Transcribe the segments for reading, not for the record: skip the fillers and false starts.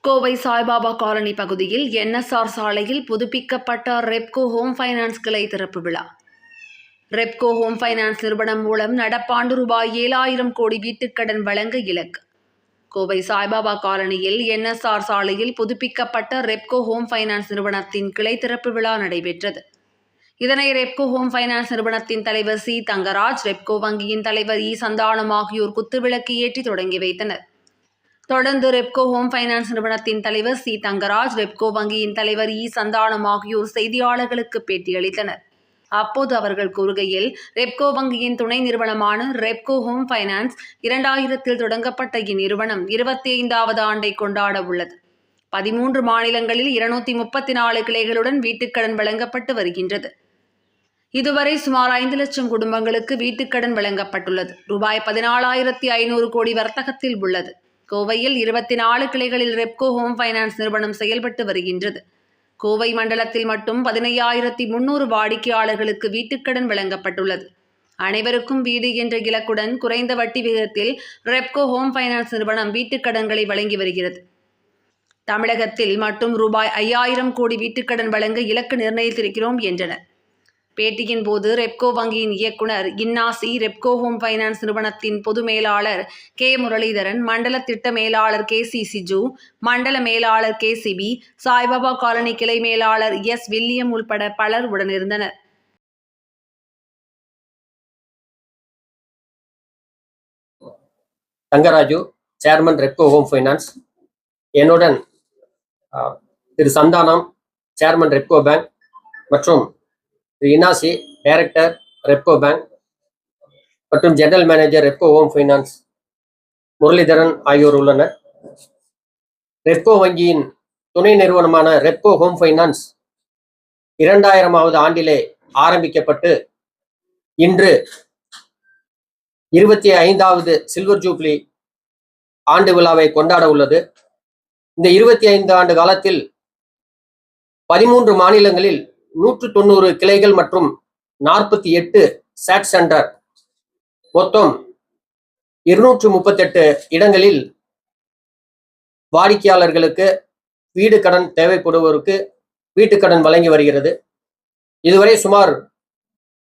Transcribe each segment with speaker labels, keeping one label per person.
Speaker 1: Kovai Saibaba colony பகுதியில் NSR சாலையில் புதுப்பிக்கப்பட்ட ரெப்கோ ஹோம் ஃபைனான்ஸ் கிளை திறப்பு விழா. ரெப்கோ ஹோம் ஃபைனான்ஸ் நிறுவனம் மூலம் நடப்பாண்டு ரூபாய் 7,000 கோடி வீட்டுக்கடன் வழங்க இலக்கு. கோவை சாய்பாபா காலனியில் என்எஸ்ஆர் சாலையில் புதுப்பிக்கப்பட்ட ரெப்கோ ஹோம் ஃபைனான்ஸ் நிறுவனத்தின் கிளை திறப்பு விழா நடைபெற்றது. இதனை ரெப்கோ ஹோம் ஃபைனான்ஸ் நிறுவனத்தின் தலைவர் சி. தங்கராஜ், ரெப்கோ வங்கியின் தலைவர் இ. சந்தானம் ஆகியோர் குத்துவிளக்கு ஏற்றி தொடங்கி வைத்தனர். தொடர்ந்து ரெப்கோ ஹோம் ஃபைனான்ஸ் நிறுவனத்தின் தலைவர் சி. தங்கராஜ், ரெப்கோ வங்கியின் தலைவர் இ. சந்தானம் ஆகியோர் செய்தியாளர்களுக்கு பேட்டியளித்தனர். அப்போது அவர்கள் கூறுகையில், ரெப்கோ வங்கியின் துணை நிறுவனமான ரெப்கோ ஹோம் ஃபைனான்ஸ் 2000 தொடங்கப்பட்ட இந்நிறுவனம் 25வது ஆண்டை கொண்டாட உள்ளது. 13 மாநிலங்களில் 234 கிளைகளுடன் வீட்டுக்கடன் வழங்கப்பட்டு வருகின்றது. இதுவரை சுமார் 5 லட்சம் குடும்பங்களுக்கு வீட்டுக்கடன் வழங்கப்பட்டுள்ளது. ரூபாய் 14,500 கோடி வர்த்தகத்தில் உள்ளது. கோவையில் 24 கிளைகளில் ரெப்கோ ஹோம் ஃபைனான்ஸ் நிறுவனம் செயல்பட்டு வருகின்றது. கோவை மண்டலத்தில் மட்டும் 15,300 வாடிக்கையாளர்களுக்கு வீட்டுக்கடன் வழங்கப்பட்டுள்ளது. அனைவருக்கும் வீடு என்ற இலக்குடன் குறைந்த வட்டி விகிதத்தில் ரெப்கோ ஹோம் ஃபைனான்ஸ் நிறுவனம் வீட்டுக்கடன்களை வழங்கி வருகிறது. தமிழகத்தில் மட்டும் ரூபாய் 5,000 கோடி வீட்டுக்கடன் வழங்க இலக்கு நிர்ணயித்திருக்கிறோம் என்றனர். பேட்டியின் போது ரெப்கோ வங்கியின் இயக்குனர் இன்னாசி, ரெப்கோ ஹோம் ஃபைனான்ஸ் நிறுவனத்தின் பொது மேலாளர் கே. முரளிதரன், மண்டல திட்ட மேலாளர் கே. சி. சிஜு, மண்டல மேலாளர் கே. சிபி, சாய்பாபா காலனி கிளை மேலாளர் எஸ். வில்லியம் உள்பட பலர் உடனிருந்தனர்.
Speaker 2: Thangaraju, chairman Repco home Finance. என்னுடன் திரு சந்தானம், சேர்மன் ரெப்கோ பேங்க், மற்றும் திரு இனாசி, டைரக்டர் ரெப்கோ பேங்க், மற்றும் general manager Repco home Finance Muralidharan ஆகியோர் உள்ளனர். ரெப்கோ வங்கியின் துணை நிறுவனமான ரெப்கோ ஹோம் ஃபைனான்ஸ் 2000வது ஆண்டிலே ஆரம்பிக்கப்பட்டு இன்று 25வது சில்வர் ஜூப்ளி ஆண்டு விழாவை கொண்டாட உள்ளது. இந்த 25 ஆண்டு காலத்தில் 13 மாநிலங்களில் 190 கிளைகள் மற்றும் 48 சேட் சென்டர், மொத்தம் 238 இடங்களில் வாடிக்கையாளர்களுக்கு வீடு கடன் தேவைப்படுவோருக்கு வீட்டுக்கடன் வழங்கி வருகிறது. இதுவரை சுமார்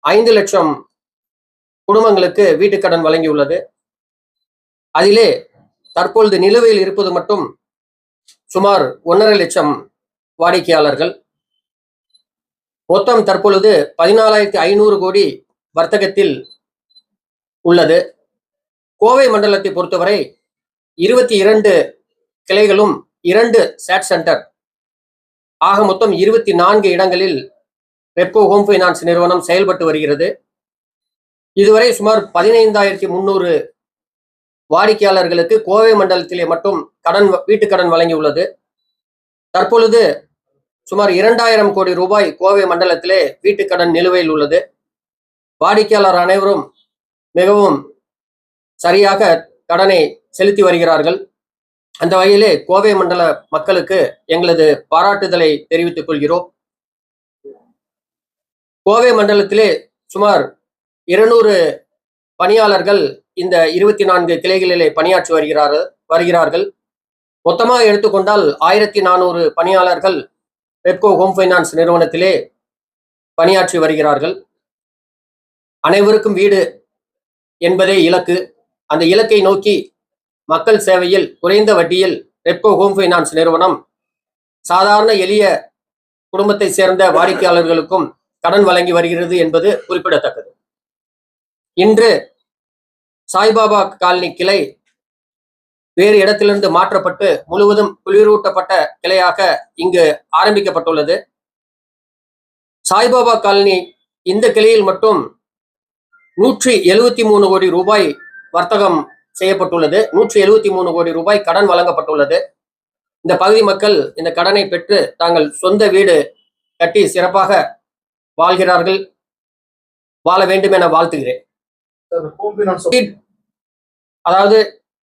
Speaker 2: 5 லட்சம் குடும்பங்களுக்கு வீட்டுக்கடன் வழங்கியுள்ளது. அதிலே தற்பொழுது நிலுவையில் இருப்பது மட்டும் சுமார் 1.5 லட்சம் வாடிக்கையாளர்கள். மொத்தம் தற்பொழுது 14,500 கோடி வர்த்தகத்தில் உள்ளது. கோவை மண்டலத்தை பொறுத்தவரை 22 கிளைகளும் 2 சேட் சென்டர் ஆக மொத்தம் 24 இடங்களில் ரெப்கோ ஹோம் ஃபைனான்ஸ் நிறுவனம் செயல்பட்டு வருகிறது. இதுவரை சுமார் 15,300 வாடிக்கையாளர்களுக்கு கோவை மண்டலத்திலே மட்டும் வீட்டுக்கடன் வழங்கியுள்ளது. தற்பொழுது சுமார் 2,000 கோடி ரூபாய் கோவை மண்டலத்திலே வீட்டுக்கடன் நிலுவையில் உள்ளது. வாடிக்கையாளர் அனைவரும் மிகவும் சரியாக கடனை செலுத்தி வருகிறார்கள். அந்த வகையிலே கோவை மண்டல மக்களுக்கு எங்களது பாராட்டுதலை தெரிவித்துக் கொள்கிறோம். கோவை மண்டலத்திலே சுமார் 200 பணியாளர்கள் இந்த 24 கிளைகளிலே பணியாற்றி வருகிறார்கள். மொத்தமாக எடுத்துக்கொண்டால் 1,400 பணியாளர்கள் ரெப்கோ ஹோம் ஃபைனான்ஸ் நிறுவனத்திலே பணியாற்றி வருகிறார்கள். அனைவருக்கும் வீடு என்பதே இலக்கு. அந்த இலக்கை நோக்கி மக்கள் சேவையில் குறைந்த வட்டியில் ரெப்கோ ஹோம் ஃபைனான்ஸ் நிறுவனம் சாதாரண எளிய குடும்பத்தை சேர்ந்த வாடிக்கையாளர்களுக்கும் கடன் வழங்கி வருகிறது என்பது குறிப்பிடத்தக்கது. இன்று சாய்பாபா காலனி கிளை வேறு இடத்திலிருந்து மாற்றப்பட்டு முழுவதும் குளிரூட்டப்பட்ட கிளையாக இங்கு ஆரம்பிக்கப்பட்டுள்ளது. சாய்பாபா காலனி இந்த கிளையில் மட்டும் 173 கோடி ரூபாய் வர்த்தகம் செய்யப்பட்டுள்ளது. 173 கோடி ரூபாய் கடன் வழங்கப்பட்டுள்ளது. இந்த பகுதி மக்கள் இந்த கடனை பெற்று தாங்கள் சொந்த வீடு கட்டி சிறப்பாக வாழ்கிறார்கள், வாழ வேண்டும் என வாழ்த்துகிறேன். அதாவது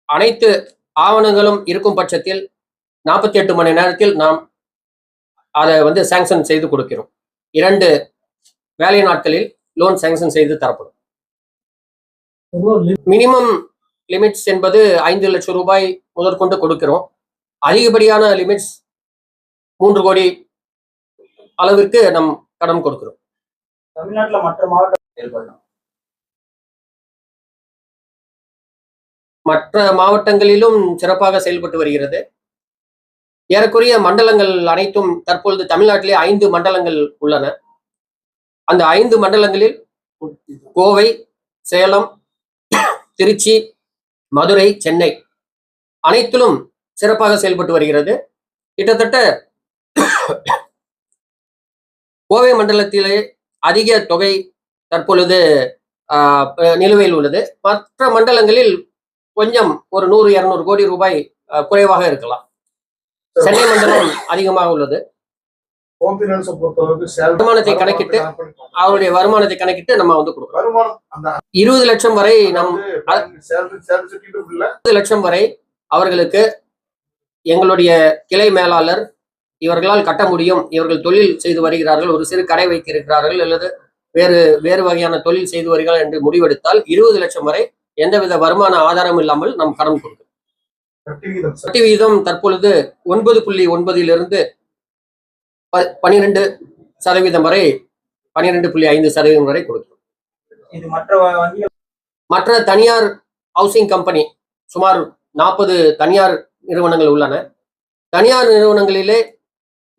Speaker 2: அனைத்து ஆவணங்களும் இருக்கும் பட்சத்தில் 48 மணி நேரத்தில் நாம் அதை சாங்ஷன் செய்து கொடுக்கிறோம். 2 வேலை நாட்களில் லோன் சாங்ஷன் செய்து தரப்படும். மினிமம் லிமிட்ஸ் என்பது 5 லட்சம் ரூபாய் முதற்கொண்டு கொடுக்கிறோம். அதிகப்படியான லிமிட்ஸ் 3 கோடி அளவிற்கு நம் கடன் கொடுக்கிறோம்.
Speaker 3: தமிழ்நாட்டுல மற்ற மாவட்டம் செயல்படலாம்.
Speaker 2: மற்ற மாவட்டங்களிலும் சிறப்பாக செயல்பட்டு வருகிறது. ஏறக்குறைய மண்டலங்கள் அனைத்தும் தற்பொழுது தமிழ்நாட்டிலே 5 மண்டலங்கள் உள்ளன. அந்த 5 மண்டலங்களில் கோவை, சேலம், திருச்சி, மதுரை, சென்னை அனைத்திலும் சிறப்பாக செயல்பட்டு வருகிறது. கிட்டத்தட்ட கோவை மண்டலத்திலே அதிக தொகை தற்பொழுது நிலுவையில் உள்ளது. மற்ற மண்டலங்களில் கொஞ்சம் ஒரு 100-200 கோடி ரூபாய் குறைவாக இருக்கலாம். சென்னை மண்டலம் அதிகமாக உள்ளது. வருமானத்தை கணக்கிட்டு அவருடைய வருமானத்தை கணக்கிட்டு நம்ம வந்து கொடுக்கிறோம். 20 லட்சம் வரை 20 லட்சம் வரை அவர்களுக்கு எங்களுடைய கிளை மேலாளர் இவர்களால் கட்ட முடியும், இவர்கள் தொழில் செய்து வருகிறார்கள், ஒரு சிறு கடை வைத்திருக்கிறார்கள் அல்லது வேறு வகையான தொழில் செய்து வருகிறார்கள் என்று முடிவெடுத்தால் 20 லட்சம் வரை எந்தவித வருமான ஆதாரம் இல்லாமல் நாம் கடன் கொடுக்கிறோம். வட்டி விகிதம் தற்பொழுது 9.9 12% வரை 12.5% வரை கொடுக்கிறோம். மற்ற தனியார் ஹவுசிங் கம்பெனி சுமார் 40 தனியார் நிறுவனங்கள் உள்ளன. தனியார் நிறுவனங்களிலே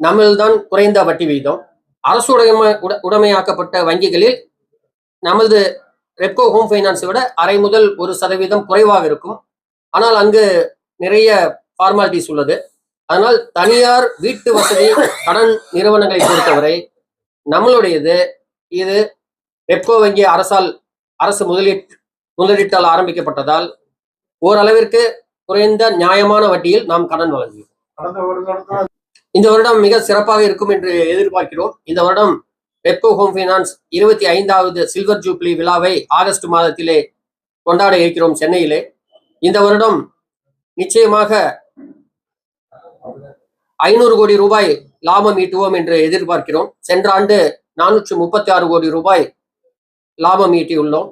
Speaker 2: நம்மள்தான் குறைந்த வட்டி விகிதம். அரசு உடைமையாக்கப்பட்ட வங்கிகளில் நமது ரெப்கோ ஹோம் ஃபைனான்ஸை விட 0.5 முதல் 1% குறைவாக இருக்கும். ஆனால் அங்கு நிறைய ஃபார்மாலிட்டிஸ் உள்ளது. அதனால் தனியார் வீட்டு வசதி கடன் நிறுவனங்களை பொறுத்தவரை நம்மளுடையது இது ரெப்கோ வங்கி அரசு முதலீட்டால் ஆரம்பிக்கப்பட்டதால் ஓரளவிற்கு குறைந்த நியாயமான வட்டியில் நாம் கடன் வழங்குகிறோம். இந்த வருடம் மிக சிறப்பாக இருக்கும் என்று எதிர்பார்க்கிறோம். இந்த வருடம் ரெப்கோ ஹோம் ஃபைனான்ஸ் 25வது சில்வர் ஜூப்ளி விழாவை ஆகஸ்ட் மாதத்திலே கொண்டாட இருக்கிறோம் சென்னையிலே. இந்த வருடம் நிச்சயமாக 500 கோடி ரூபாய் லாபம் ஈட்டுவோம் என்று எதிர்பார்க்கிறோம். சென்ற ஆண்டு 436 கோடி ரூபாய் லாபம் ஈட்டியுள்ளோம்.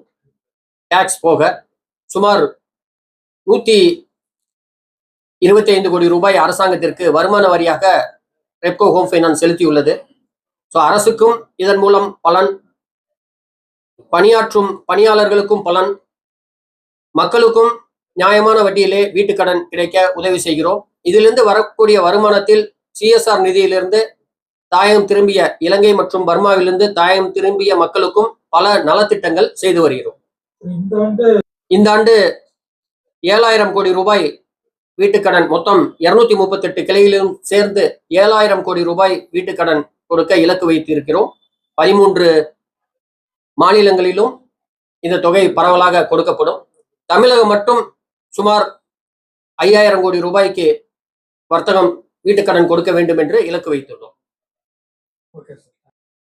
Speaker 2: டாக்ஸ் போக சுமார் 125 கோடி ரூபாய் அரசாங்கத்திற்கு வருமான வரியாக ரெப்கோ ஹோம் ஃபைனான்ஸ் செலுத்தியுள்ளது. ஸோ அரசுக்கும் இதன் மூலம் பலன், பணியாற்றும் பணியாளர்களுக்கும் பலன், மக்களுக்கும் நியாயமான வட்டியிலே வீட்டுக்கடன் கிடைக்க உதவி செய்கிறோம். இதிலிருந்து வரக்கூடிய வருமானத்தில் CSR நிதியிலிருந்து தாயகம் திரும்பிய இலங்கை மற்றும் பர்மாவிலிருந்து தாயகம் திரும்பிய மக்களுக்கும் பல நலத்திட்டங்கள் செய்து வருகிறோம். இந்த ஆண்டு 7000 கோடி ரூபாய் வீட்டுக்கடன், மொத்தம் 238 கிளையிலும் சேர்ந்து 7000 கோடி ரூபாய் வீட்டுக்கடன் கொடுக்க இலக்கு வைத்திருக்கிறோம். 13 மாநிலங்களிலும் இந்த தொகை பரவலாக கொடுக்கப்படும். தமிழகம் மட்டும் சுமார் 5000 கோடி ரூபாய்க்கு வர்த்தகம் வீட்டுக்கடன் கொடுக்க வேண்டும் என்று இலக்கு வைத்துள்ளோம்.